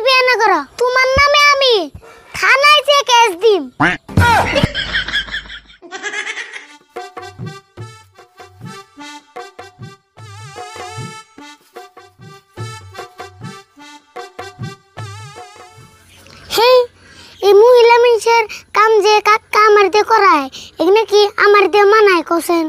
বিয়ে না করো তোমার নামে আমি থানায় যে কেস দিম। হেই এই মহিলা মানুষের কাম যে কাকা আমার দিয়ে করায় এখানে কি আমার দিয়ে মানায় কোসেন।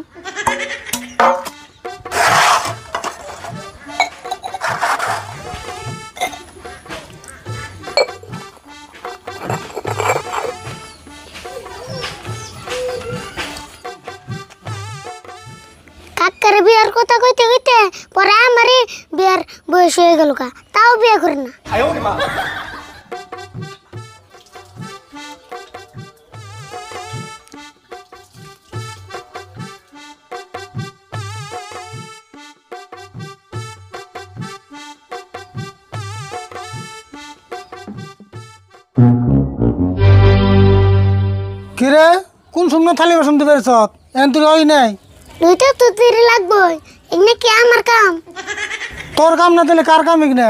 কাকার বিয়ার কথা কইতে কইতে পরে আমারই বিয়ার বয়স হয়ে গেল কা, তাও বিয়ে করি না। কিরে কোন সময় থালি বাসন দিবে সত এন তুই ওই নাই দুইটা তো তিরে লাগবো এখানে কি আমার কাম। তোর কাম না দিলে কার কাম এখানে?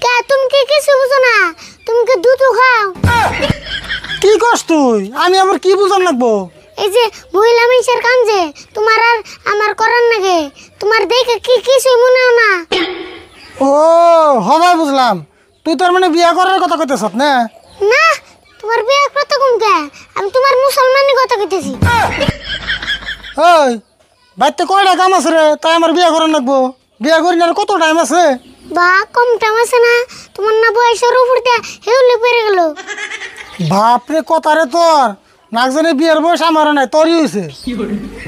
কে তুমি কি কিছু বুঝো না? তুমি কি দুধ খাও? কি করছ তুই? আমি আবার কি বুঝান লাগবো? এই যে মহিলা মানুষের কাম যে তোমার আর আমার করার নাগে তোমার দেখে কি কিছু মনে হয় না? ও হবাই বুঝলাম, তুই তোর মানে বিয়া করার কথা কইতেছ না? না তোমার বিয়ে কত কম কে, আমি তোমার মুসলমানি কথা কইতেছি। ওই বাইতে কয়টা কাম আছে রে, তাই আমার বিয়া করার লাগবো? বিয়া করি না আর কত টাইম আছে? বা কম টাইম আছে না? তোমার না বয়সের উপর দিয়ে হেউলে পড়ে গেল। বাপরে কথা রে তোর, নাক জানি বিয়ার বয়স আমার নাই তোরই হয়েছে।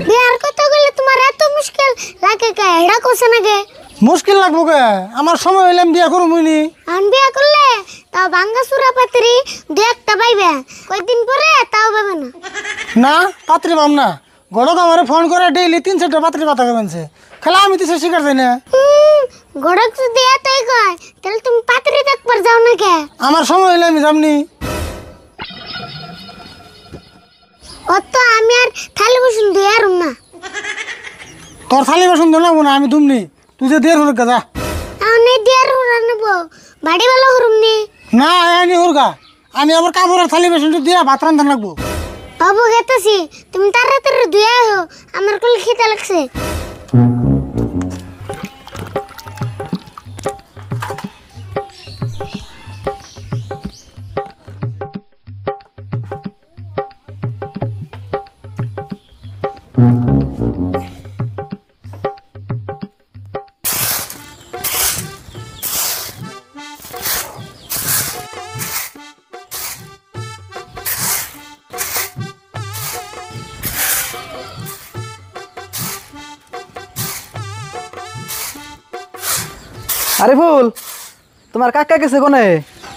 বিয়ার কথা কইলে তোমার এত মুশকিল লাগে কে? এটা কোসে নাগে মুশকিল লাগবো কে? আমার সময় হইলে আমি বিয়া করবনি। আমি বিয়া করলে তাও ভাঙ্গা চূড়া পাত্রী দু একটা পাইবে, কয়েকদিন পরে তাও পাবে না। না পাত্রী পাম না, গড়ক আমার ফোন করে ডেইলি 3-4টা পাত্রী কথা কেমনছে, খেলা আমি তো সে শিকার যাই না। গড়ক যদি এতই কয় তাহলে তুমি পাত্রী দেখবার যাও না কে? আমার সময় হইলে আমি যামনি। অত আমি আর থালি বসুন দিয়ে আর না। তোর থালি বাসন ধরে না আমি দুমনি, তুই যে দের হুরগা যা। আমি দিয়ে আর নেব বাড়ি ভালো হরুম নি। না আনি হুরগা, আমি আবার কাপড়ের থালি বাসনটা দিয়া ভাত রান্ধা লাগবো। বাবু গেতেছি, তুমি তাড়াতাড়ি ধুয়ে আহো, আমার কোল খিদে লাগছে। আরে ফুল, তোমার কাকা গেছে কোনে?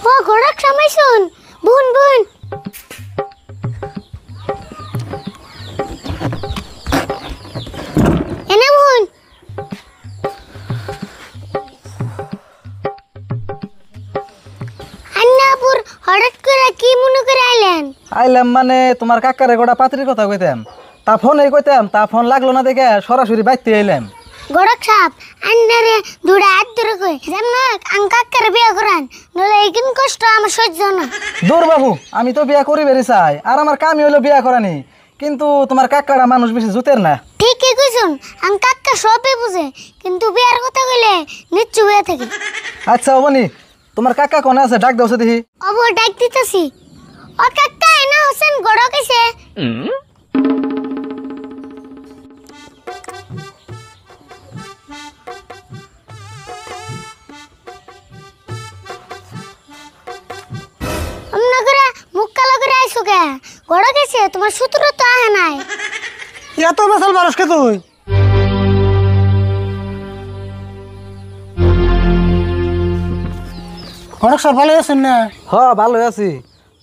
ও গড়ক সময় শুন, বুন বুন এনে বুন। আন্নাপুর হঠাৎ করে কি মনে করে আইলেন? আইলাম মানে তোমার কাকারে গোটা পাত্রীর কথা কইতাম, তা ফোন তা ফোন লাগলো না দেখে সরাসরি বাইতে আইলাম। গড়ক সাপ আন্নারে দুড়া হাত ধরে কই যেমন কাকার বিয়ে করান, নলে এইদিন কষ্ট আমার সহ্য না। দূর বাবু, আমি তো বিয়া করি বেরি চাই, আর আমার কামই হইলো বিয়া করানি, কিন্তু তোমার কাকাটা মানুষ বেশি জুতের না। ঠিকই কইছুন, কাকা সবই বুঝে, কিন্তু বিয়ার কথা কইলে নিচ্ছু হয়ে থাকে। আচ্ছা অবনি, তোমার কাকা কোনে আছে? ডাক দাও দেখি। অব ডাক দিতেছি। ও কাকা এনা হোসেন গড়ক এসে। অমনা করে মুখ কালো করে আইসো কে? গড়ক এসে তোমার সূত্র তো আহে নাই। এত বেসাল বারস কে তুই? গড়ক সব ভালো আছেন না? হ ভালো আছি।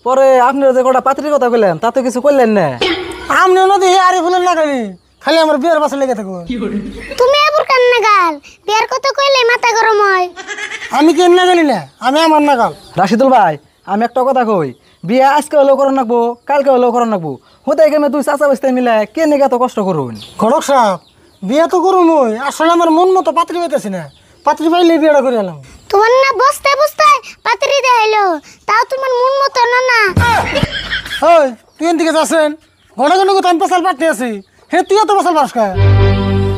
পরে আপনি যে গোটা পাত্রীর কথা কইলেন তা তো কিছু কইলেন না। আমি নদী আরে ফুলেন না খালি আমার বিয়ের বাসে লেগে থাকো। তুমি এবার কান্না গাল, বিয়ার কথা কইলে মাথা গরম হয়। আমি কেন না গেলি না, আমি আমার না গাল। রাশিদুল ভাই, আমি একটা কথা কই, বিয়া আজকে হলেও করার নাকবো, কালকে হলেও করার নাকবো। হতে গেলে দুই চাচা বসতে মিলে কে নিয়ে এত কষ্ট করুন? গড়ক সাহেব বিয়ে তো করুম, ওই আসলে আমার মন মতো পাত্রী পাইতেছি না, পাত্রী পাইলে বিয়েটা করে এলাম। তোমার না বসতে বসতে তাও তোমার মন মতো না না। ওই তুই এদিকে যাচ্ছেন ঘন ঘন আমি পেশাল পাঠতে আছি হে তুইও তো পেশাল পাস খায়।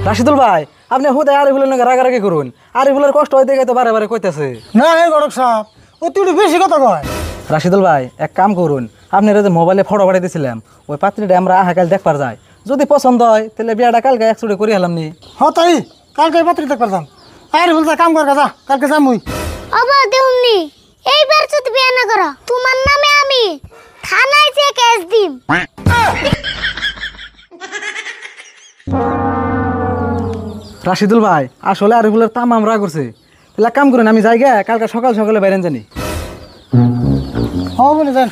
রাশিদুল ভাই আপনি হুদায় আরিফুলের নাকি রাগারাগি করুন, আরিফুলের কষ্ট হইতে গিয়ে তো বারে বারে কইতেছে। না হে গরক সাহেব ও তুই একটু বেশি কথা কয়। রাশিদুল ভাই এক কাম করুন, আপনারা যে মোবাইলে ফটো পাঠাইতেছিলাম ওই পাত্রীটা আমরা আহাকাল দেখবার যাই, যদি পছন্দ হয় তাহলে বিয়াটা কালকে একসুটে করি হলাম নি। হ তাই কালকে পাত্রী দেখবার যাম। আরে বলতে কাম কর যা কালকে যাম মুই। অবা দেউমনি এইবার যদি বিয়ে না করো তোমার নামে আমি থানায় যে কেস দিম। রাশিদুল ভাই আসলে আরিফুলের তামাম রাগ করছে, তাহলে এক কাম করেন আমি যাই গে কালকে সকাল সকালে বাইরেন জানি। হ বলে যান।